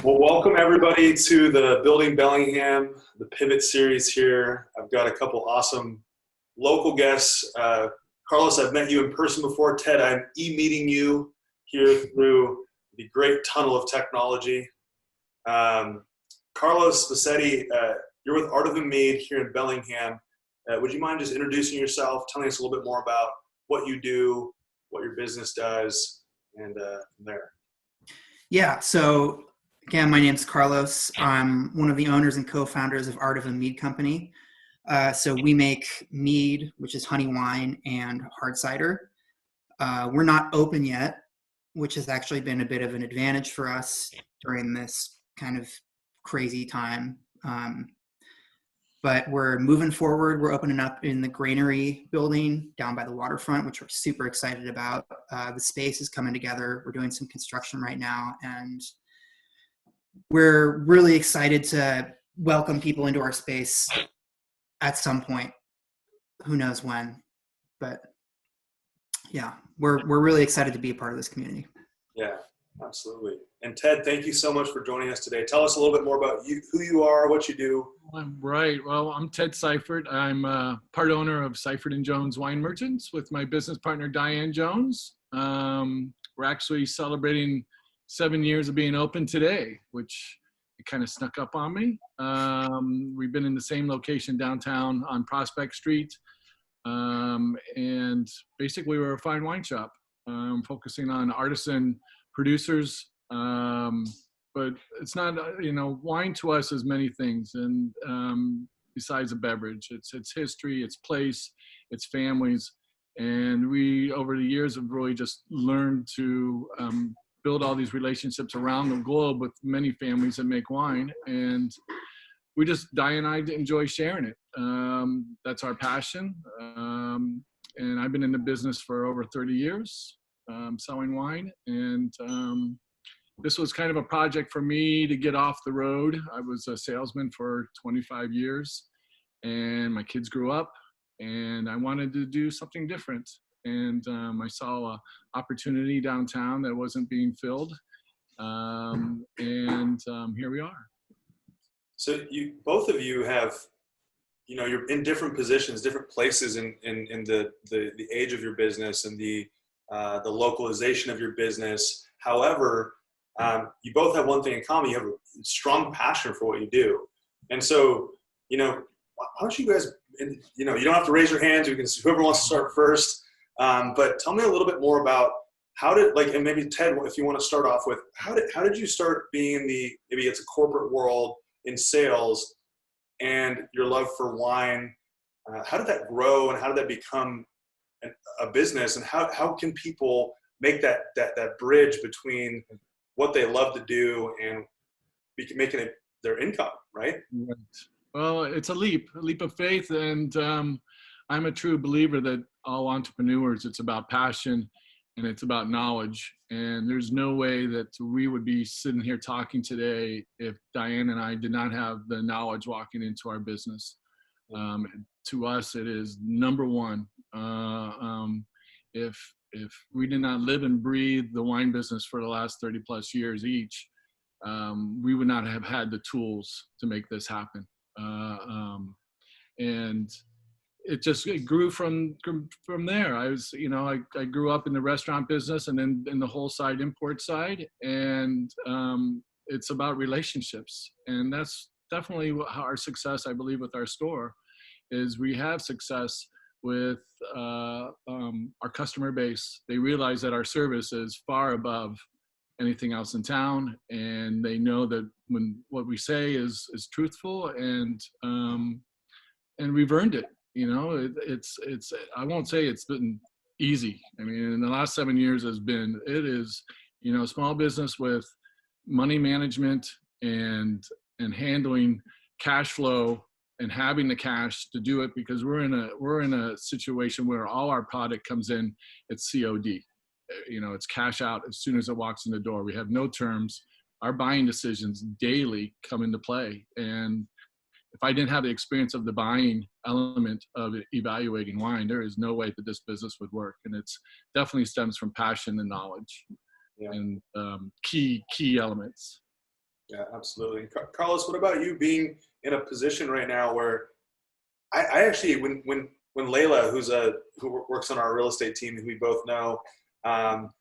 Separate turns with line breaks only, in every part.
Well, welcome everybody to the Building Bellingham, the Pivot series here. I've got a couple awesome local guests. Carlos, I've met you in person before. Ted, I'm e-meeting you here through the great tunnel of technology. Carlos Bassetti, you're with Artivem Mead here in Bellingham. Would you mind just introducing yourself, telling us a little bit more about what you do, what your business does, and from there?
Yeah, so again, my name's Carlos. I'm one of the owners and co-founders of Artivem Mead Company. So we make mead, which is honey wine, and hard cider. We're not open yet, which has actually been a bit of an advantage for us during this kind of crazy time. But we're moving forward. We're opening up in the granary building down by the waterfront, which we're super excited about. The space is coming together. We're doing some construction right now, and we're really excited to welcome people into our space at some point. Who knows when, but yeah, we're really excited to be a part of this community.
Yeah, absolutely. And Ted, thank you so much for joining us today. Tell us a little bit more about you, who you are, what you do.
Right. Well, I'm Ted Seifert. I'm part owner of Seifert & Jones Wine Merchants with my business partner, Diane Jones. We're actually celebrating 7 years of being open today, which it kind of snuck up on me. We've been in the same location downtown on Prospect Street. And basically we're a fine wine shop, focusing on artisan producers. But it's not, wine to us is many things. And besides a beverage, it's history, it's place, it's families. And we, over the years, have really just learned to build all these relationships around the globe with many families that make wine. And we just, Di and I enjoy sharing it. That's our passion. And I've been in the business for over 30 years, selling wine. And this was kind of a project for me to get off the road. I was a salesman for 25 years, and my kids grew up, and I wanted to do something different. And I saw an opportunity downtown that wasn't being filled, and here we are.
So both of you have, you're in different positions, different places in the age of your business and the localization of your business. However, you both have one thing in common. You have a strong passion for what you do. And so, why don't you guys, you don't have to raise your hands. You can, whoever wants to start first. But tell me a little bit more about and maybe Ted, if you want to start off with, how did you start being maybe it's a corporate world in sales and your love for wine? How did that grow and how did that become a business? And how can people make that bridge between what they love to do and making it their income, right?
Right. Well, it's a leap of faith. And I'm a true believer that all entrepreneurs, it's about passion and it's about knowledge. And there's no way that we would be sitting here talking today if Diane and I did not have the knowledge walking into our business. To us, it is number one. If we did not live and breathe the wine business for the last 30 plus years each, we would not have had the tools to make this happen. And it grew from there. I grew up in the restaurant business and then in the wholesale import side. And it's about relationships. And that's definitely our success, I believe, with our store is we have success with our customer base. They realize that our service is far above anything else in town, and they know that when what we say is truthful, and we've earned it. It's I won't say it's been easy. I mean, in the last 7 years it is small business with money management and handling cash flow and having the cash to do it, because we're in a situation where all our product comes in, it's COD. It's cash out as soon as it walks in the door. We have no terms. Our buying decisions daily come into play. And if I didn't have the experience of the buying element of evaluating wine, there is no way that this business would work. And it's definitely stems from passion and knowledge.
Yeah.
And key elements.
Yeah, absolutely. Carlos, what about you being in a position right now where I actually, when Layla, who works on our real estate team, who we both know, um,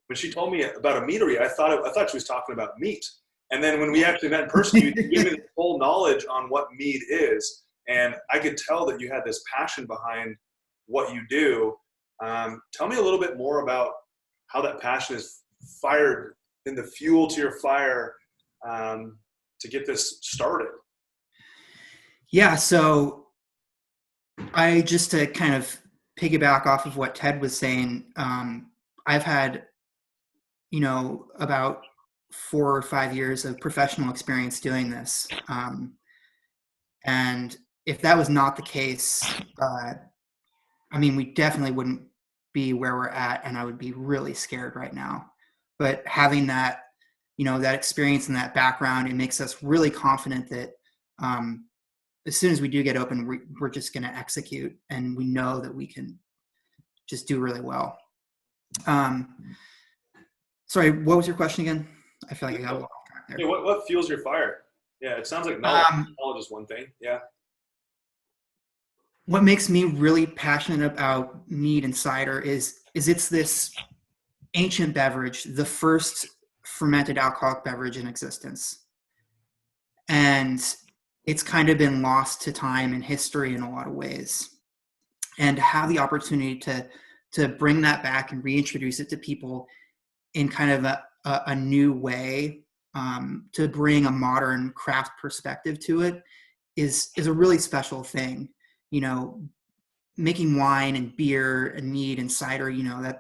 when she told me about a meadery, I thought she was talking about meat. And then when we actually met in person, you gave me the full knowledge on what mead is, and I could tell that you had this passion behind what you do. Tell me a little bit more about how that passion is fired in the fuel to your fire to get this started.
Yeah, so I just to kind of piggyback off of what Ted was saying, I've had, about 4 or 5 years of professional experience doing this. And if that was not the case, we definitely wouldn't be where we're at, and I would be really scared right now. But having that, that experience and that background, it makes us really confident that as soon as we do get open, we're just going to execute, and we know that we can just do really well. Sorry, what was your question again? I feel like I got a little off track there.
Yeah, what fuels your fire? Yeah, it sounds like knowledge. Knowledge is one thing. Yeah.
What makes me really passionate about mead and cider is it's this ancient beverage, the first fermented alcoholic beverage in existence. And it's kind of been lost to time and history in a lot of ways. And to have the opportunity to bring that back and reintroduce it to people in kind of a new way, to bring a modern craft perspective to it is a really special thing. Making wine and beer and mead and cider,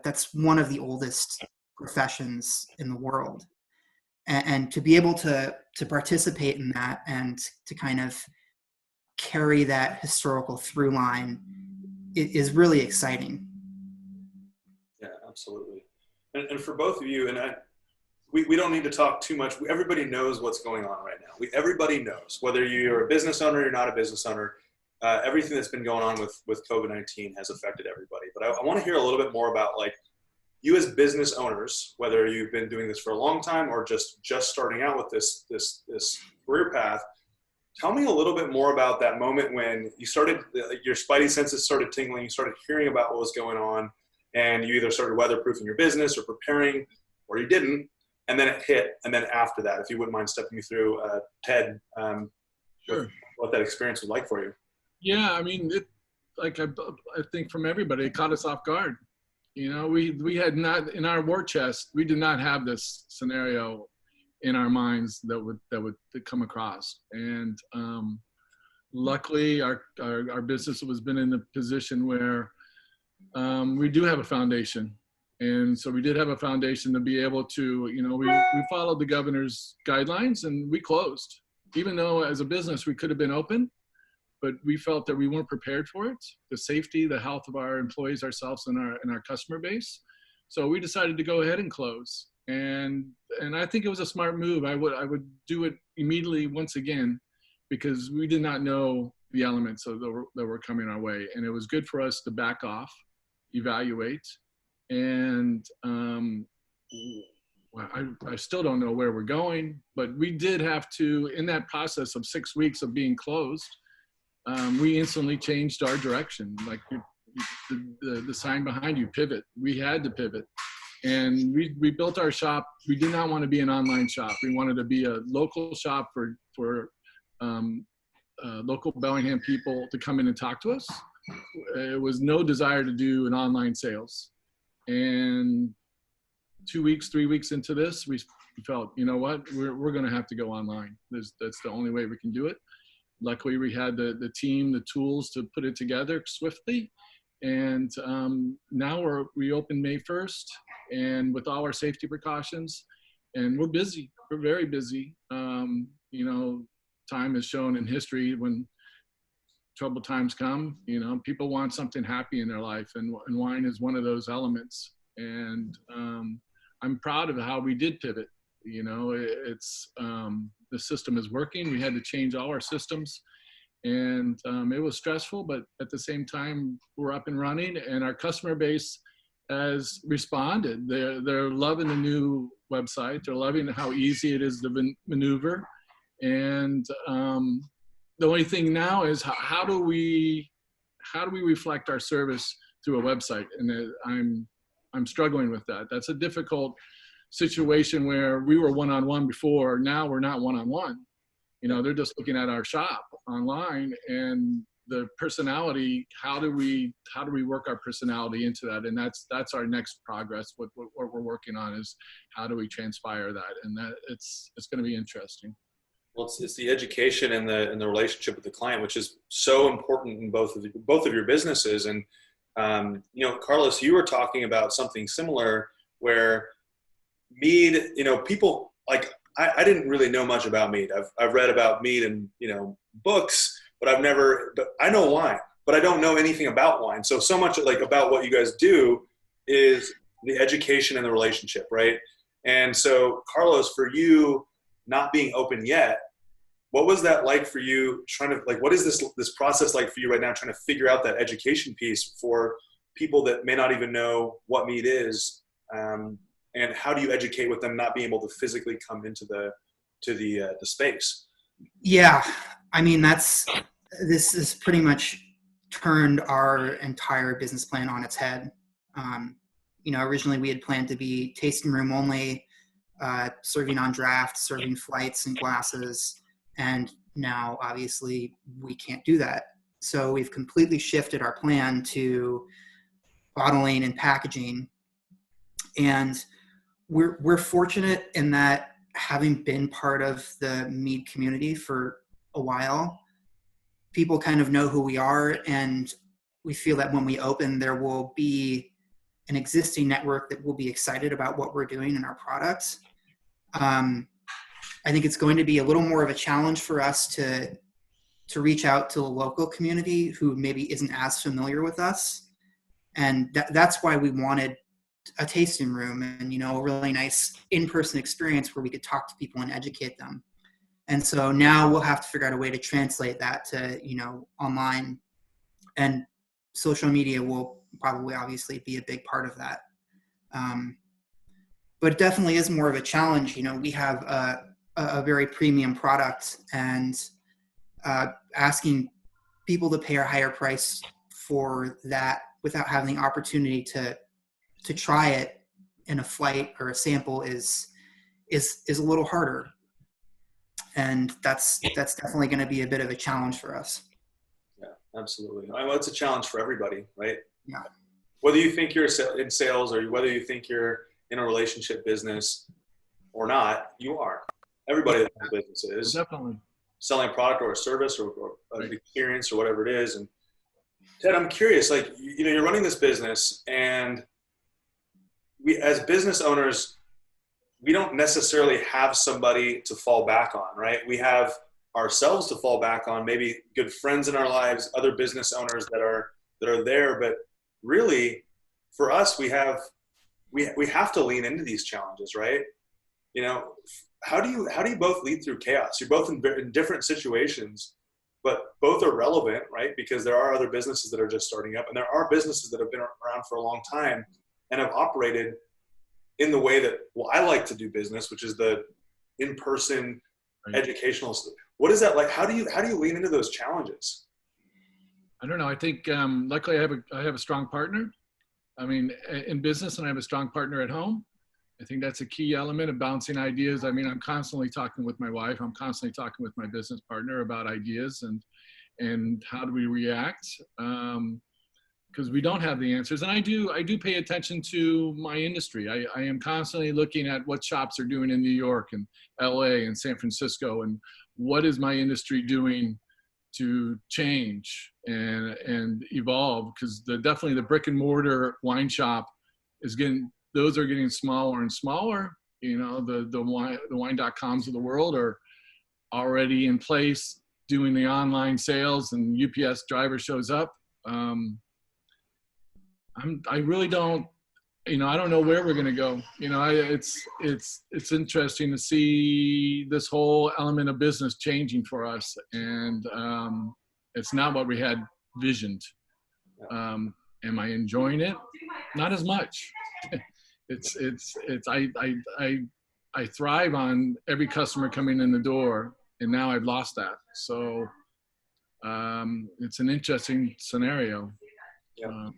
that's one of the oldest professions in the world. And to be able to participate in that and to kind of carry that historical through line is really exciting.
Yeah, absolutely. And for both of you, and we don't need to talk too much. Everybody knows what's going on right now. Everybody knows, whether you're a business owner or you're not a business owner, everything that's been going on with COVID-19 has affected everybody. But I want to hear a little bit more about, like, you as business owners, whether you've been doing this for a long time or just starting out with this career path. Tell me a little bit more about that moment when you started, your spidey senses started tingling, you started hearing about what was going on, and you either started weatherproofing your business or preparing, or you didn't, and then it hit. And then after that, if you wouldn't mind stepping me through, Ted,
Sure.
what that experience was like for you.
Yeah, I think from everybody, it caught us off guard. We had not, in our war chest, we did not have this scenario in our minds that would come across. And luckily, our business has been in a position where we do have a foundation. And so we did have a foundation to be able to, we followed the governor's guidelines and we closed. Even though as a business we could have been open, but we felt that we weren't prepared for it, the safety, the health of our employees, ourselves, and our customer base. So we decided to go ahead and close. And I think it was a smart move. I would do it immediately once again, because we did not know the elements that were coming our way. And it was good for us to back off, evaluate, and I still don't know where we're going, but we did have to, in that process of 6 weeks of being closed, we instantly changed our direction. Like the sign behind you, pivot. We had to pivot. And we built our shop. We did not want to be an online shop. We wanted to be a local shop for local Bellingham people to come in and talk to us. It was no desire to do an online sales. And 2 weeks, 3 weeks into this, we felt, you know what, we're going to have to go online. That's the only way we can do it. Luckily, we had the team, the tools to put it together swiftly. And now we opened May 1st, and with all our safety precautions, and we're busy. We're very busy. Time has shown in history when troubled times come, people want something happy in their life, and wine is one of those elements. And I'm proud of how we did pivot. It's the system is working. We had to change all our systems, and it was stressful, but at the same time, we're up and running, and our customer base has responded. They're loving the new website. They're loving how easy it is to maneuver. And the only thing now is how do we reflect our service through a website? And I'm struggling with that. That's a difficult situation where we were one-on-one before. Now we're not one-on-one. You know, they're just looking at our shop online, and the personality, how do we work our personality into that? And that's our next progress. What we're working on is how do we transpire that? And that it's going to be interesting.
Well, it's the education and the relationship with the client, which is so important in both of your businesses. And you know, Carlos, you were talking about something similar where Mead, you know, people like I didn't really know much about Mead. I've read about Mead in, you know, books, but I know wine, but I don't know anything about wine. So much like about what you guys do is the education and the relationship, right? And so, Carlos, for you not being open yet, what was that like for you trying to, like, what is this process like for you right now, trying to figure out that education piece for people that may not even know what Mead is? And how do you educate with them not being able to physically come into the space?
Yeah, I mean, this has pretty much turned our entire business plan on its head. You know, originally we had planned to be tasting room only, serving on draft, serving flights and glasses, and now obviously we can't do that. So we've completely shifted our plan to bottling and packaging, and we're fortunate in that, having been part of the Mead community for a while, people kind of know who we are, and we feel that when we open, there will be an existing network that will be excited about what we're doing and our products. I think it's going to be a little more of a challenge for us to reach out to a local community who maybe isn't as familiar with us. And that's why we wanted a tasting room and, you know, a really nice in-person experience where we could talk to people and educate them. And so now we'll have to figure out a way to translate that to, you know, online, and social media will probably obviously be a big part of that. But it definitely is more of a challenge. You know, we have a very premium product, and asking people to pay a higher price for that without having the opportunity to try it in a flight or a sample is a little harder. And that's definitely going to be a bit of a challenge for us.
Yeah, absolutely. Well, it's a challenge for everybody, right?
Yeah.
Whether you think you're in sales or whether you think you're in a relationship business or not, you are. Everybody that has a business is.
Definitely.
Selling a product or a service or an
Right.
experience or whatever it is. And Ted, I'm curious, like, you know, you're running this business, and we, as business owners, we don't necessarily have somebody to fall back on, right? We have ourselves to fall back on, maybe good friends in our lives, other business owners that are there. But really, for us, we have to lean into these challenges, right? You know, how do you both lead through chaos? You're both in different situations, but both are relevant, right? Because there are other businesses that are just starting up, and there are businesses that have been around for a long time and have operated in the way that, well, I like to do business, which is the in-person educational stuff. What is that like? How do you lean into those challenges?
I don't know. I think luckily I have a strong partner. I mean, in business, and I have a strong partner at home. I think that's a key element of bouncing ideas. I mean, I'm constantly talking with my wife. I'm constantly talking with my business partner about ideas and how do we react, because we don't have the answers. And I do pay attention to my industry. I am constantly looking at what shops are doing in New York and LA and San Francisco, and what is my industry doing to change and evolve, because definitely the brick and mortar wine shop those are getting smaller and smaller. You know, the wine.coms of the world are already in place doing the online sales, and UPS driver shows up. I really don't, you know, I don't know where we're going to go. You know, it's interesting to see this whole element of business changing for us, and it's not what we had visioned. Am I enjoying it? Not as much. I thrive on every customer coming in the door, and now I've lost that. So it's an interesting scenario.
Yeah,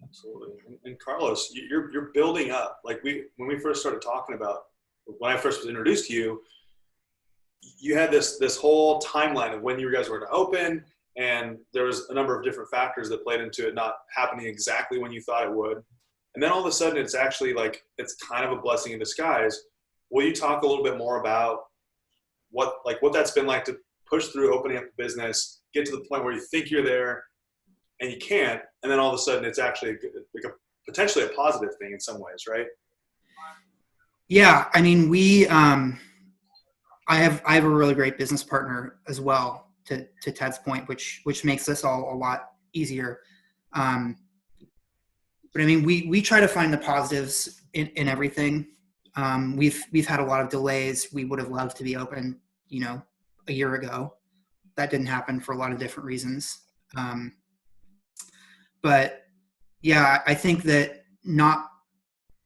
absolutely. And Carlos, you're building up. Like when we first started talking about, when I first was introduced to you, you had this whole timeline of when you guys were to open, and there was a number of different factors that played into it not happening exactly when you thought it would. And then all of a sudden, it's actually like, it's kind of a blessing in disguise. Will you talk a little bit more about what that's been like to push through opening up the business, get to the point where you think you're there and you can't, and then all of a sudden it's actually potentially a positive thing in some ways, right?
Yeah, I mean, I have a really great business partner as well, to Ted's point, which makes this all a lot easier. But I mean, we try to find the positives in everything. We've had a lot of delays. We would have loved to be open, a year ago. That didn't happen for a lot of different reasons. But yeah, I think that not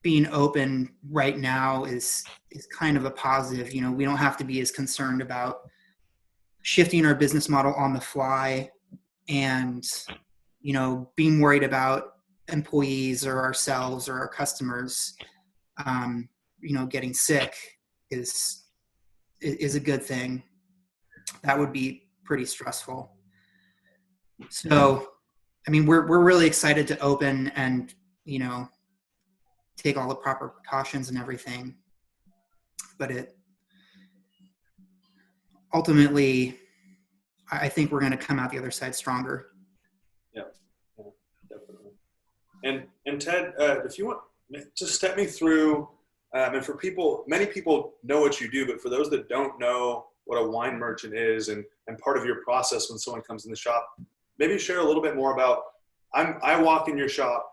being open right now is kind of a positive. We don't have to be as concerned about shifting our business model on the fly and, being worried about employees or ourselves or our customers, getting sick is a good thing. That would be pretty stressful. So, I mean, we're really excited to open and, take all the proper precautions and everything. But ultimately, I think we're going to come out the other side stronger.
Yeah, definitely. And Ted, if you want, just step me through, and for people, many people know what you do, but for those that don't know what a wine merchant is and part of your process when someone comes in the shop, maybe share a little bit more about, I walk in your shop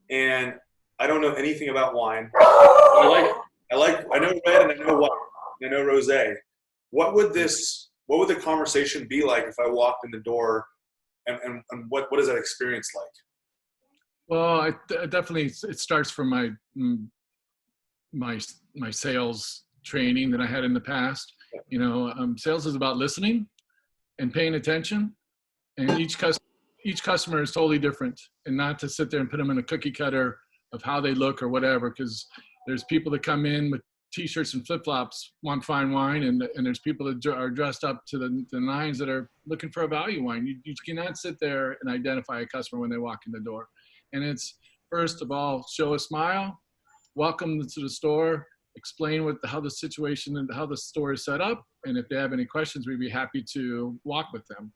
and I don't know anything about wine. I know red and I know white, and I know rosé. What would the conversation be like if I walked in the door, and what is that experience like?
Well, definitely it starts from my sales training that I had in the past. Sales is about listening and paying attention, and each customer is totally different, and not to sit there and put them in a cookie cutter of how they look or whatever, because there's people that come in with t-shirts and flip-flops, want fine wine, and there's people that are dressed up to the nines that are looking for a value wine. You cannot sit there and identify a customer when they walk in the door. And it's, first of all, show a smile, welcome to the store, explain how the situation and how the store is set up, and if they have any questions, we'd be happy to walk with them.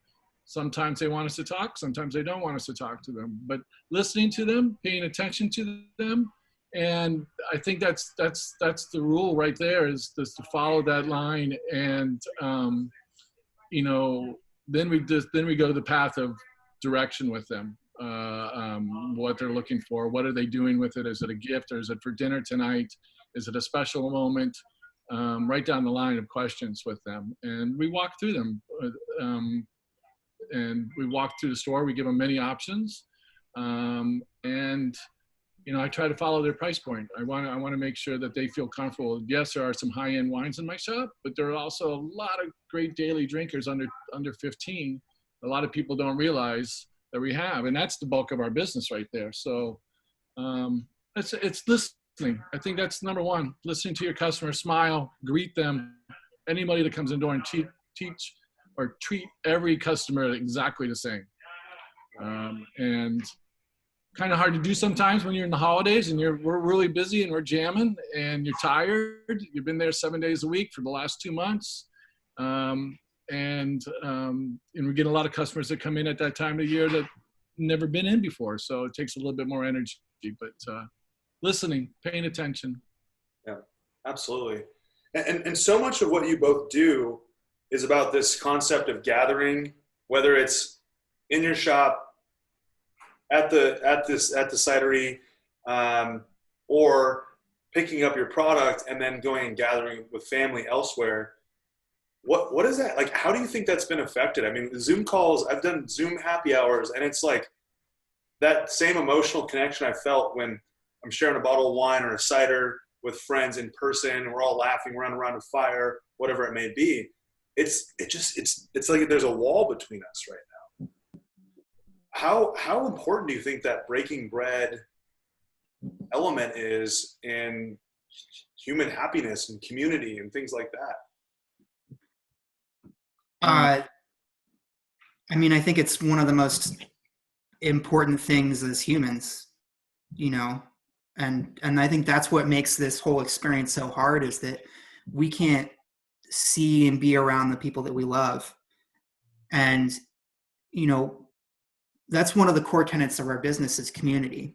Sometimes they want us to talk, sometimes they don't want us to talk to them, but listening to them, paying attention to them. And I think that's the rule right there, is to follow that line. And, then we go to the path of direction with them, what they're looking for. What are they doing with it? Is it a gift, or is it for dinner tonight? Is it a special moment? Right down the line of questions with them. And we walk through them. And we walk through the store, we give them many options. And I try to follow their price point. I want to make sure that they feel comfortable. Yes, there are some high-end wines in my shop, but there are also a lot of great daily drinkers under 15. A lot of people don't realize that we have, and that's the bulk of our business right there. So it's listening. I think that's number one. Listening to your customer, smile, greet them. Anybody that comes in the door and teach or treat every customer exactly the same. And kind of hard to do sometimes when you're in the holidays and we're really busy and we're jamming and you're tired. You've been there 7 days a week for the last 2 months. And we get a lot of customers that come in at that time of the year that never been in before. So it takes a little bit more energy, but listening, paying attention.
Yeah, absolutely. And so much of what you both do is about this concept of gathering, whether it's in your shop, at the cidery, or picking up your product and then going and gathering with family elsewhere. What is that like? How do you think that's been affected? I mean, Zoom calls, I've done Zoom happy hours, and it's like that same emotional connection I felt when I'm sharing a bottle of wine or a cider with friends in person, we're all laughing around a fire, whatever it may be. It's like there's a wall between us right now. How important do you think that breaking bread element is in human happiness and community and things like that?
I mean, I think it's one of the most important things as humans, and I think that's what makes this whole experience so hard, is that we can't see and be around the people that we love. And, that's one of the core tenets of our business is community,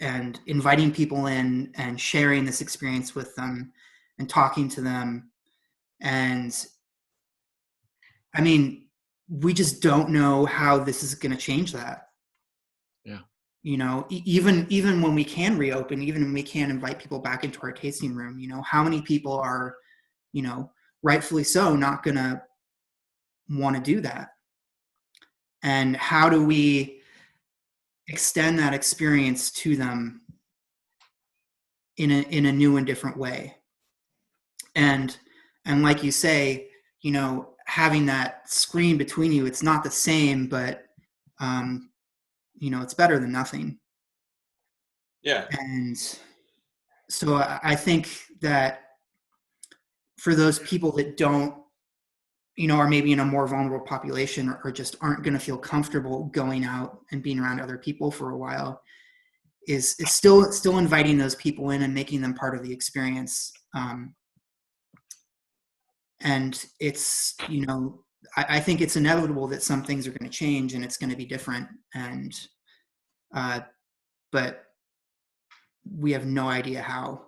and inviting people in and sharing this experience with them and talking to them. And I mean, we just don't know how this is going to change that.
Yeah.
Even when we can reopen, even when we can invite people back into our tasting room, how many people are, rightfully so, not going to want to do that? And how do we extend that experience to them in a new and different way? And like you say, having that screen between you, it's not the same, but it's better than nothing.
Yeah.
And so I think that for those people that don't, are maybe in a more vulnerable population, or just aren't going to feel comfortable going out and being around other people for a while, is still inviting those people in and making them part of the experience. And it's, I think it's inevitable that some things are going to change and it's going to be different. And, but we have no idea how.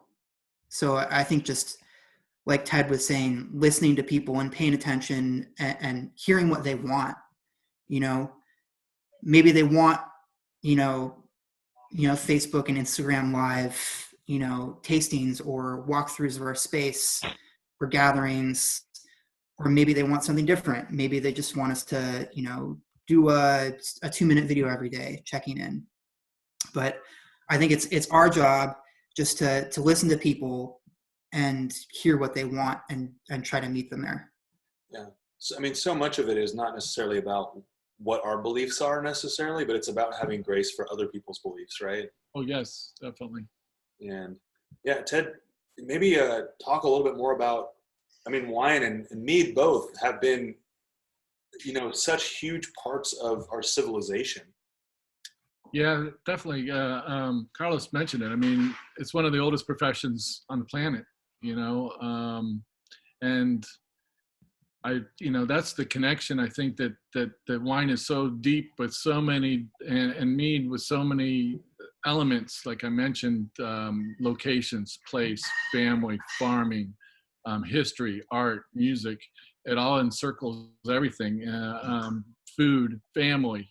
So I think, just like Ted was saying, listening to people and paying attention and hearing what they want, maybe they want, Facebook and Instagram live, tastings or walkthroughs of our space or gatherings, or maybe they want something different. Maybe they just want us to, do a 2-minute video every day, checking in. But I think it's our job just to listen to people and hear what they want and try to meet them there.
Yeah. So, I mean, so much of it is not necessarily about what our beliefs are necessarily, but it's about having grace for other people's beliefs, right?
Oh, yes, definitely.
And yeah, Ted, maybe talk a little bit more about, I mean, wine and mead both have been, such huge parts of our civilization.
Yeah, definitely. Carlos mentioned it. I mean, it's one of the oldest professions on the planet, and that's the connection. I think that wine is so deep with so many, and mead with so many elements, like I mentioned, locations, place, family, farming, history, art, music. It all encircles everything. Food, family.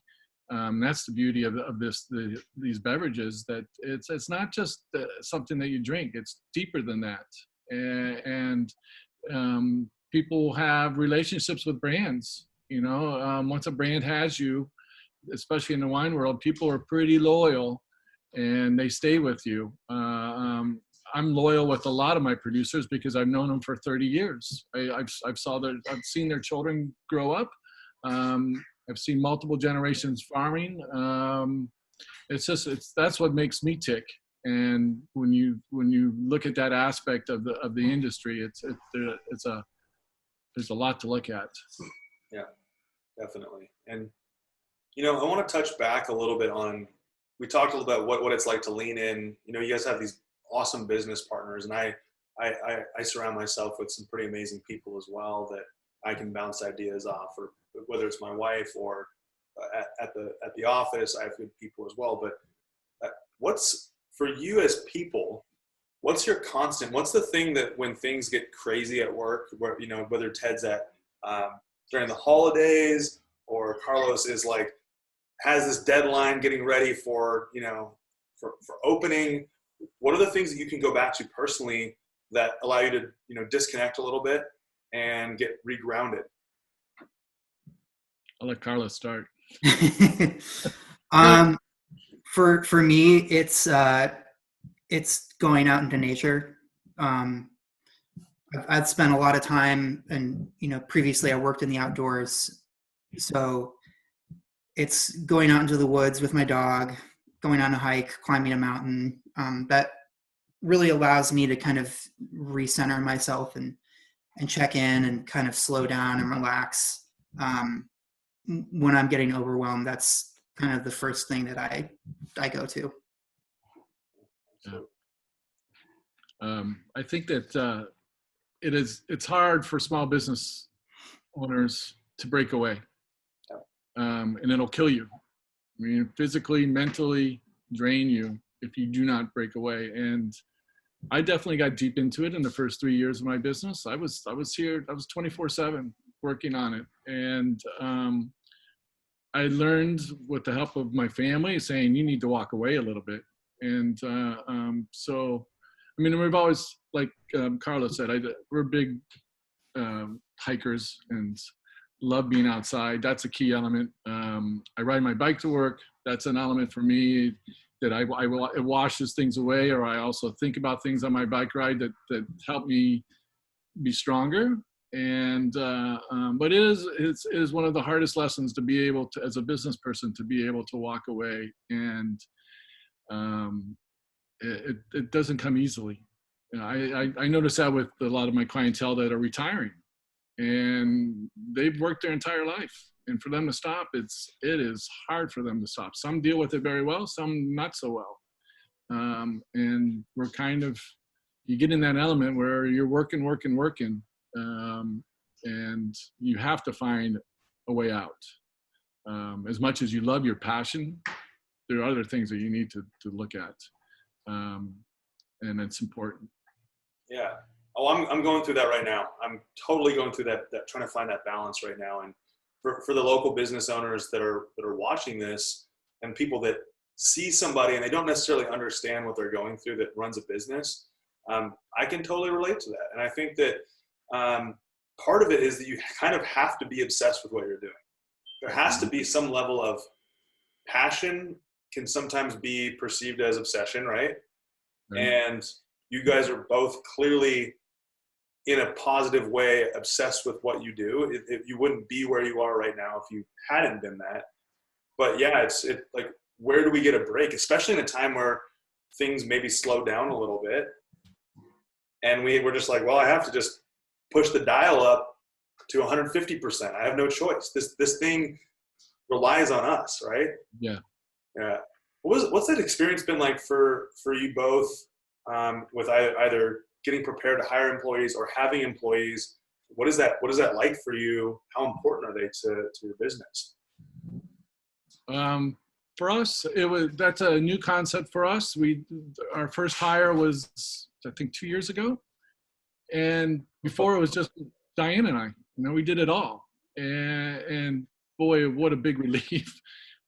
That's the beauty of these beverages, that it's not just something that you drink. It's deeper than that. And people have relationships with brands. Once a brand has you, especially in the wine world, people are pretty loyal and they stay with you. I'm loyal with a lot of my producers because I've known them for 30 years. I've seen their children grow up. I've seen multiple generations farming. That's what makes me tick. And when you look at that aspect of the industry, there's a lot to look at.
Yeah, definitely. And I want to touch back a little bit on. We talked a little bit about what it's like to lean in. You guys have these awesome business partners, and I surround myself with some pretty amazing people as well that I can bounce ideas off, or whether it's my wife or at the office, I have good people as well. But what's for you as people? What's your constant? What's the thing that when things get crazy at work, where whether Ted's at during the holidays or Carlos is has this deadline getting ready for for opening? What are the things that you can go back to personally that allow you to disconnect a little bit and get regrounded?
I'll let Carlos start.
For me, it's going out into nature. I've spent a lot of time, and previously I worked in the outdoors, so it's going out into the woods with my dog, going on a hike, climbing a mountain. That really allows me to kind of recenter myself and check in and kind of slow down and relax. When I'm getting overwhelmed, that's kind of the first thing that I go to.
I think that it's hard for small business owners to break away, and it'll kill you. I mean, physically, mentally drain you if you do not break away. And I definitely got deep into it in the first 3 years of my business. I was 24/7 working on it, and I learned with the help of my family saying you need to walk away a little bit. And so, I mean, we've always, like Carlos said, we're big hikers and love being outside. That's a key element. I ride my bike to work. That's an element for me that it washes things away, or I also think about things on my bike ride that help me be stronger. And but it is one of the hardest lessons to be able to, as a business person, to be able to walk away. And it doesn't come easily. I notice that with a lot of my clientele that are retiring, and they've worked their entire life, and for them to stop, it is hard for them to stop. Some deal with it very well, some not so well. And we're kind of, you get in that element where you're working, and you have to find a way out. As much as you love your passion, there are other things that you need to look at, and it's important.
Yeah. Oh, I'm going through that right now. I'm totally going through that trying to find that balance right now. And for the local business owners that are watching this, and people that see somebody and they don't necessarily understand what they're going through that runs a business, I can totally relate to that. And I think that part of it is that you kind of have to be obsessed with what you're doing. There has to be some level of passion, can sometimes be perceived as obsession, right? And you guys are both clearly, in a positive way, obsessed with what you do. You wouldn't be where you are right now if you hadn't been that. But yeah, it's like, where do we get a break, especially in a time where things maybe slow down a little bit, and we're just like, well, I have to just push the dial up to 150%. I have no choice. This thing relies on us, right?
Yeah.
What's that experience been like for you both, with either getting prepared to hire employees or having employees? What is that like for you? How important are they to your business?
For us, that's a new concept for us. Our first hire was, I think, 2 years ago, and before it was just Diane and I. We did it all, and boy, what a big relief.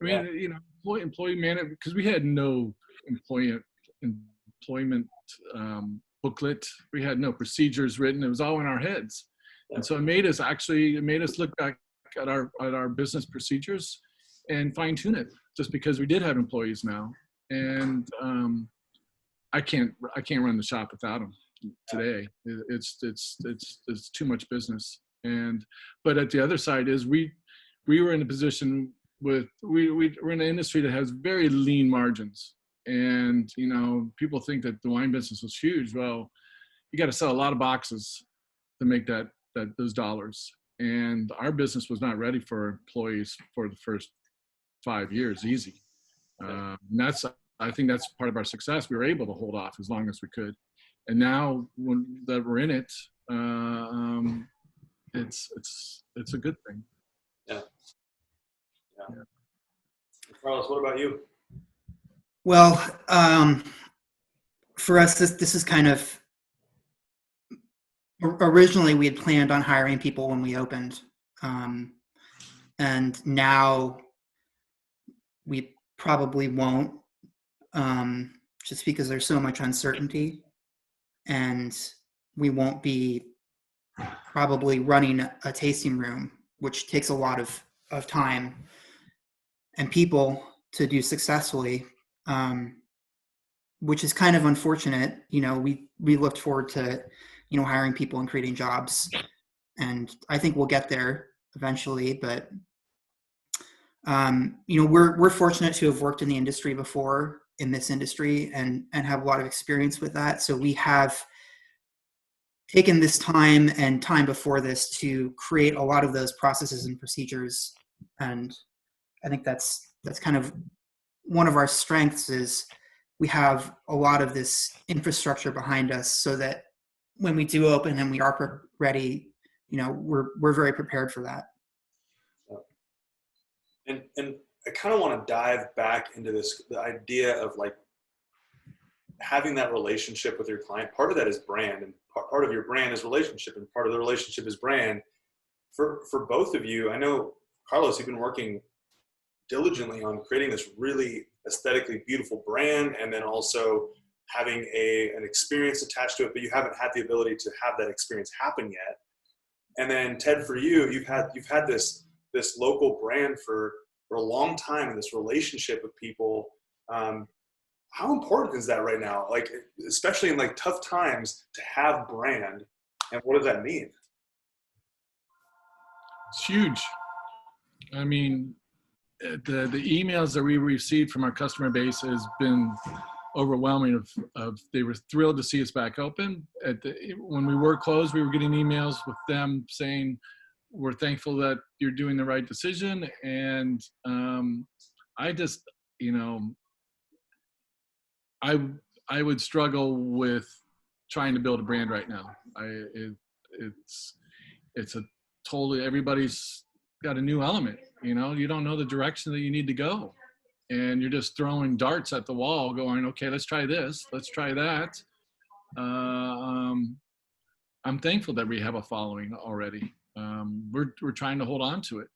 I mean, employee management, because we had no employment booklet. We had no procedures written. It was all in our heads. And so it made us look back at our business procedures and fine tune it, just because we did have employees now. And I can't run the shop without them today. It's too much business. But at the other side is we were in a position we're in an industry that has very lean margins. And, people think that the wine business was huge. Well, you got to sell a lot of boxes to make those dollars. And our business was not ready for employees for the first 5 years, easy. And I think that's part of our success. We were able to hold off as long as we could. And now that we're in it, it's a good thing.
Yeah. Carlos, what about you?
Well, for us, this is kind of, originally we had planned on hiring people when we opened, and now we probably won't, just because there's so much uncertainty, and we won't be probably running a tasting room, which takes a lot of time and people to do successfully. which is kind of unfortunate. We looked forward to, hiring people and creating jobs, and I think we'll get there eventually. But we're fortunate to have worked in the industry before, in this industry, and have a lot of experience with that. So we have taken this time and time before this to create a lot of those processes and procedures. And I think that's kind of one of our strengths, is we have a lot of this infrastructure behind us, so that when we do open and we are ready, we're very prepared for that.
And I kind of want to dive back into the idea of like having that relationship with your client. Part of that is brand, and part of your brand is relationship, and part of the relationship is brand. For both of you, I know, Carlos, you've been working diligently on creating this really aesthetically beautiful brand, and then also having an experience attached to it, but you haven't had the ability to have that experience happen yet. And then Ted, for you, you've had this local brand for a long time, and this relationship with people. How important is that right now? Like, especially in like tough times, to have brand, and what does that mean?
It's huge. I mean, the emails that we received from our customer base has been overwhelming. Of they were thrilled to see us back open. When we were closed, we were getting emails with them saying, "We're thankful that you're doing the right decision." And I just, I would struggle with trying to build a brand right now. It's a totally, everybody's got a new element. You don't know the direction that you need to go, and you're just throwing darts at the wall going, okay, let's try this, let's try that. I'm thankful that we have a following already. We're trying to hold on to it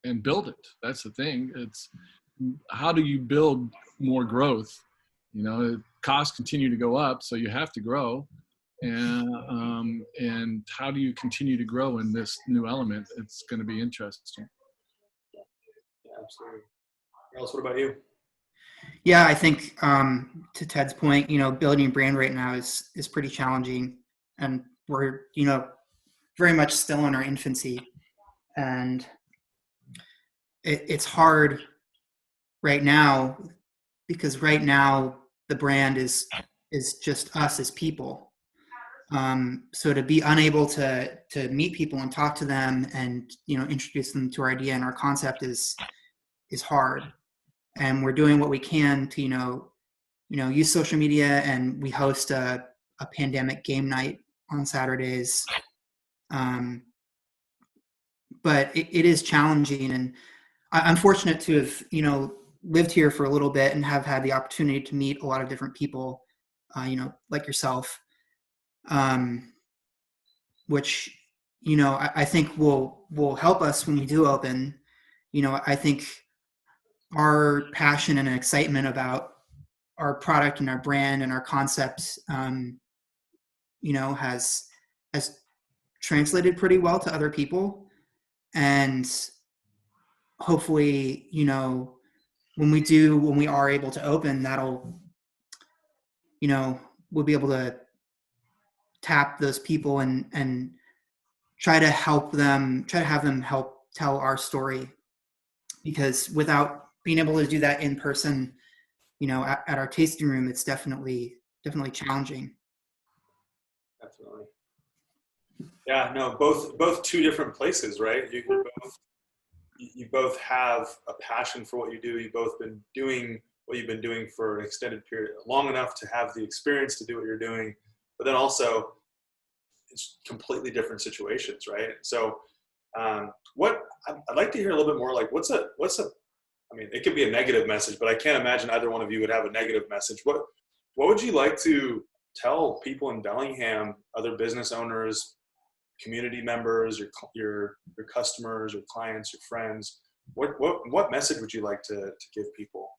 and build it. That's the thing. It's how do you build more growth? Costs continue to go up, so you have to grow. And how do you continue to grow in this new element? It's going to be interesting.
Yeah, absolutely. Carlos, what about you?
Yeah, I think to Ted's point, building a brand right now is pretty challenging, and we're very much still in our infancy, and it's hard right now, because right now the brand is just us as people. So to be unable to meet people and talk to them and introduce them to our idea and our concept is hard. And we're doing what we can to use social media, and we host a pandemic game night on Saturdays. But it is challenging, and I'm fortunate to have lived here for a little bit and have had the opportunity to meet a lot of different people, like yourself, which I think will help us when we do open. I think our passion and excitement about our product and our brand and our concept, has translated pretty well to other people, and hopefully, when we are able to open, that'll, we'll be able to tap those people and try to have them help tell our story, because without being able to do that in person, at our tasting room, it's definitely challenging.
Definitely. Yeah, no, both two different places, right? You both have a passion for what you do. You've both been doing what you've been doing for an extended period, long enough to have the experience to do what you're doing, but then also it's completely different situations, right? So what I'd like to hear a little bit more, like what's a I mean, it could be a negative message, but I can't imagine either one of you would have a negative message. What would you like to tell people in Bellingham, other business owners, community members, your customers, your clients, your friends? What message would you like to give people?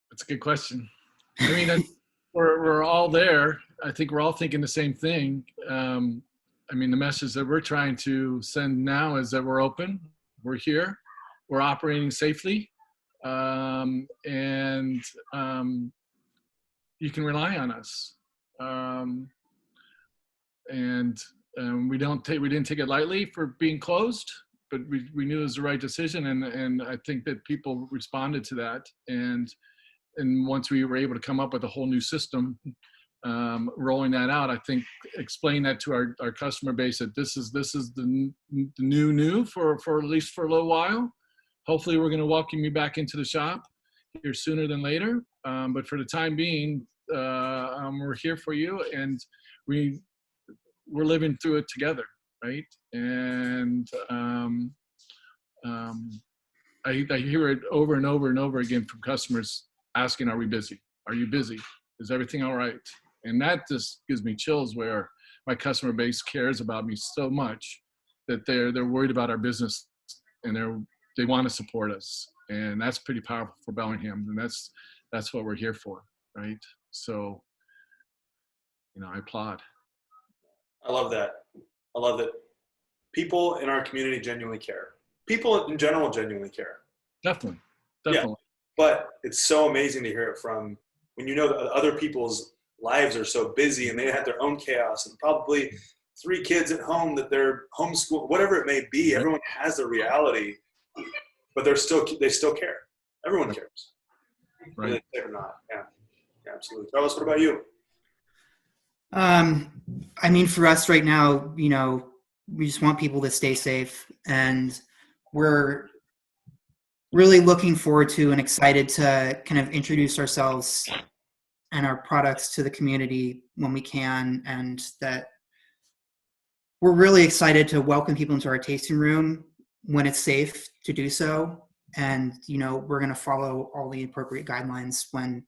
That's a good question. I mean, we're all there. I think we're all thinking the same thing. I mean, the message that we're trying to send now is that we're open. We're here. We're operating safely. And you can rely on us. We didn't take it lightly for being closed, but we knew it was the right decision. And I think that people responded to that. And once we were able to come up with a whole new system, rolling that out, I think explain that to our customer base that this is the new for at least for a little while. Hopefully we're going to welcome you back into the shop here sooner than later. But for the time being, we're here for you, and we're living through it together, right? And I hear it over and over and over again from customers asking, "Are we busy? Are you busy? Is everything all right?" And that just gives me chills, where my customer base cares about me so much that they're worried about our business, and they want to support us, and that's pretty powerful for Bellingham, and that's what we're here for, right? So, I applaud.
I love that. I love that people in our community genuinely care. People in general genuinely care.
Definitely.
Yeah, but it's so amazing to hear it from when you know that other people's lives are so busy and they have their own chaos and probably 3 kids at home that they're homeschooled, whatever it may be.
Right.
Everyone has their reality, but they still care. Everyone cares.
Right.
Whether they or not. Yeah, absolutely. Carlos, what about you?
I mean, for us right now, we just want people to stay safe, and we're really looking forward to and excited to kind of introduce ourselves and our products to the community when we can, and that we're really excited to welcome people into our tasting room when it's safe to do so. And, we're going to follow all the appropriate guidelines when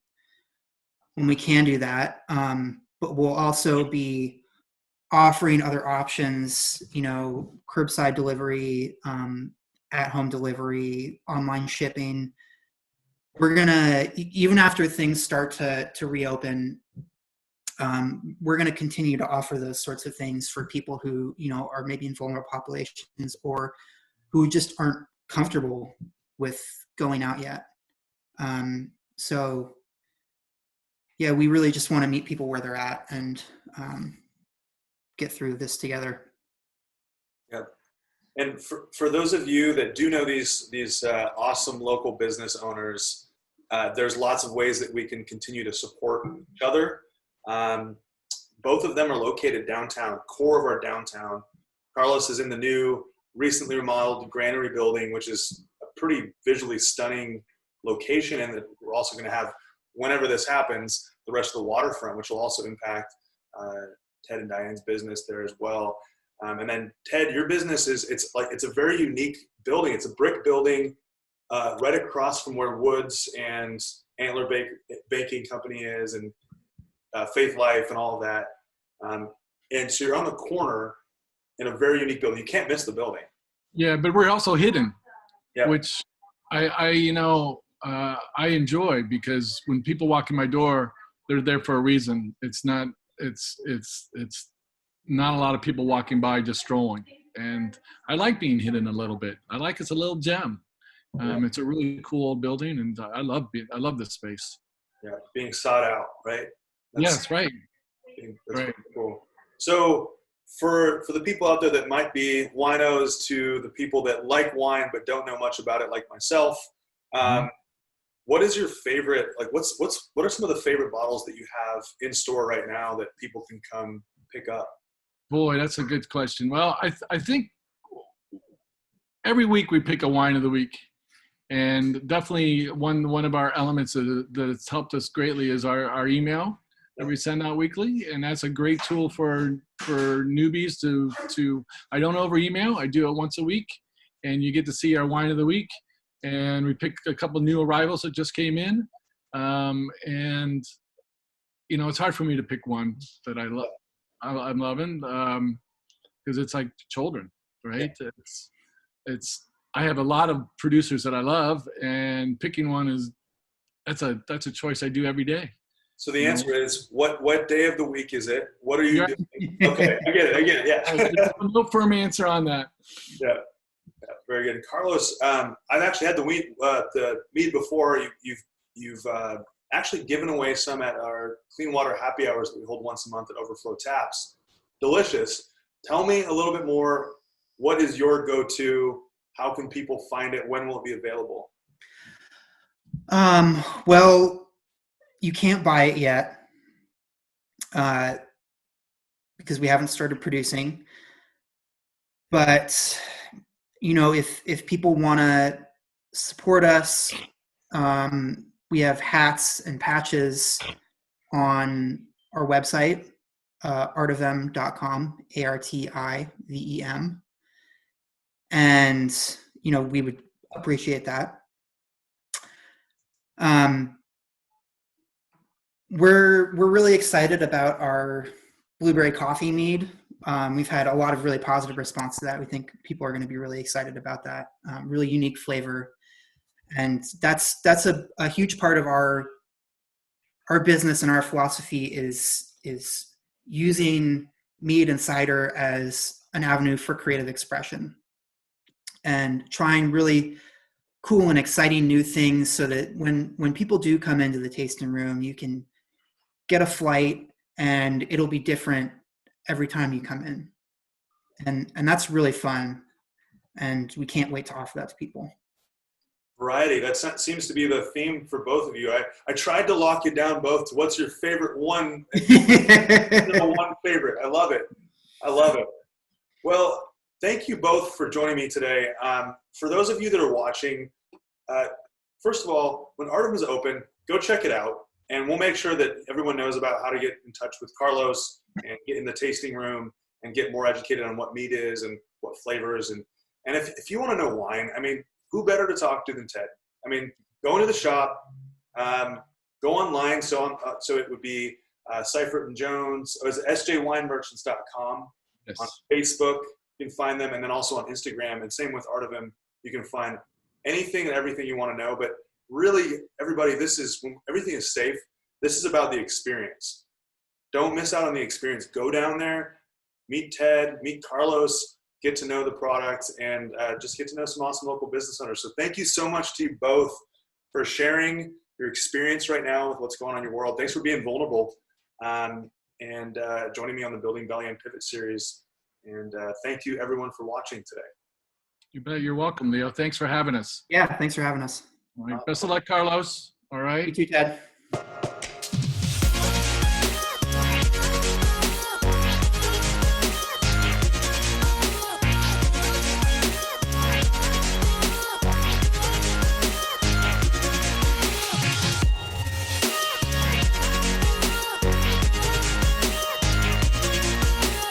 we can do that. But we'll also be offering other options, curbside delivery, at-home delivery, online shipping. We're going to, even after things start to reopen, we're going to continue to offer those sorts of things for people who, are maybe in vulnerable populations or who just aren't comfortable with going out yet. So yeah, we really just want to meet people where they're at and get through this together.
Yeah. And for those of you that do know these awesome local business owners, there's lots of ways that we can continue to support each other. Both of them are located downtown, core of our downtown. Carlos is in the new, recently remodeled granary building, which is a pretty visually stunning location. And we're also going to have, whenever this happens, the rest of the waterfront, which will also impact Ted and Diane's business there as well. And then Ted, your business it's a very unique building. It's a brick building right across from where Woods and Antler Baking Company is, and Faith Life and all of that. And so you're on the corner in a very unique building. You can't miss the building.
Yeah, but we're also hidden,
Yeah.
which I enjoy, because when people walk in my door, they're there for a reason. It's not a lot of people walking by just strolling, and I like being hidden a little bit. It's a little gem. It's a really cool building, and I love this space.
Yeah, being sought out, right?
Yes, right.
That's right. Cool. So for the people out there that might be winos, to the people that like wine but don't know much about it, like myself, what is your favorite? Like, what are some of the favorite bottles that you have in store right now that people can come pick up?
Boy, that's a good question. Well, I think every week we pick a wine of the week, and definitely one of our elements that's helped us greatly is our email that we send out weekly, and that's a great tool for newbies to. I don't over email. I do it once a week, and you get to see our wine of the week, and we pick a couple new arrivals that just came in, and it's hard for me to pick one that I love. I'm loving, because it's like children, right? Yeah. It's. I have a lot of producers that I love, and picking one that's a choice I do every day.
So the answer is, what day of the week is it? What are you doing? Okay, I get it. Yeah.
There's no firm answer on that.
Yeah. Very good. And Carlos, I've actually had the Mead before. You've actually given away some at our clean water happy hours that we hold once a month at Overflow Taps. Delicious. Tell me a little bit more. What is your go-to? How can people find it? When will it be available?
Well, you can't buy it yet because we haven't started producing. But if people want to support us, we have hats and patches on our website, artivem.com, ARTIVEM, and we would appreciate that. We're really excited about our blueberry coffee mead. We've had a lot of really positive response to that. We think people are going to be really excited about that. Really unique flavor, and that's a huge part of our business and our philosophy is using mead and cider as an avenue for creative expression and trying really cool and exciting new things so that when people do come into the tasting room, you can get a flight and it'll be different every time you come in. And that's really fun. And we can't wait to offer that to people.
Variety. That seems to be the theme for both of you. I tried to lock you down both to what's your favorite one. One favorite. I love it. I love it. Well, thank you both for joining me today. For those of you that are watching, first of all, when Artivem is open, go check it out. And we'll make sure that everyone knows about how to get in touch with Carlos and get in the tasting room and get more educated on what mead is and what flavors. And if you want to know wine, I mean, who better to talk to than Ted? I mean, go into the shop, go online. So it would be Seifert and Jones. It was sjwinemerchants.com.
Yes.
On Facebook, you can find them. And then also on Instagram. And same with Artivem. You can find anything and everything you want to know. But really, everybody, when everything is safe, this is about the experience. Don't miss out on the experience. Go down there, meet Ted, meet Carlos, get to know the product, and just get to know some awesome local business owners. So thank you so much to you both for sharing your experience right now with what's going on in your world. Thanks for being vulnerable and joining me on the Building Bellingham Pivot Series. And thank you, everyone, for watching today.
You bet. You're welcome, Leo. Thanks for having us.
Yeah, thanks for having us.
All right. Best of luck, Carlos. All right.
You too, Ted.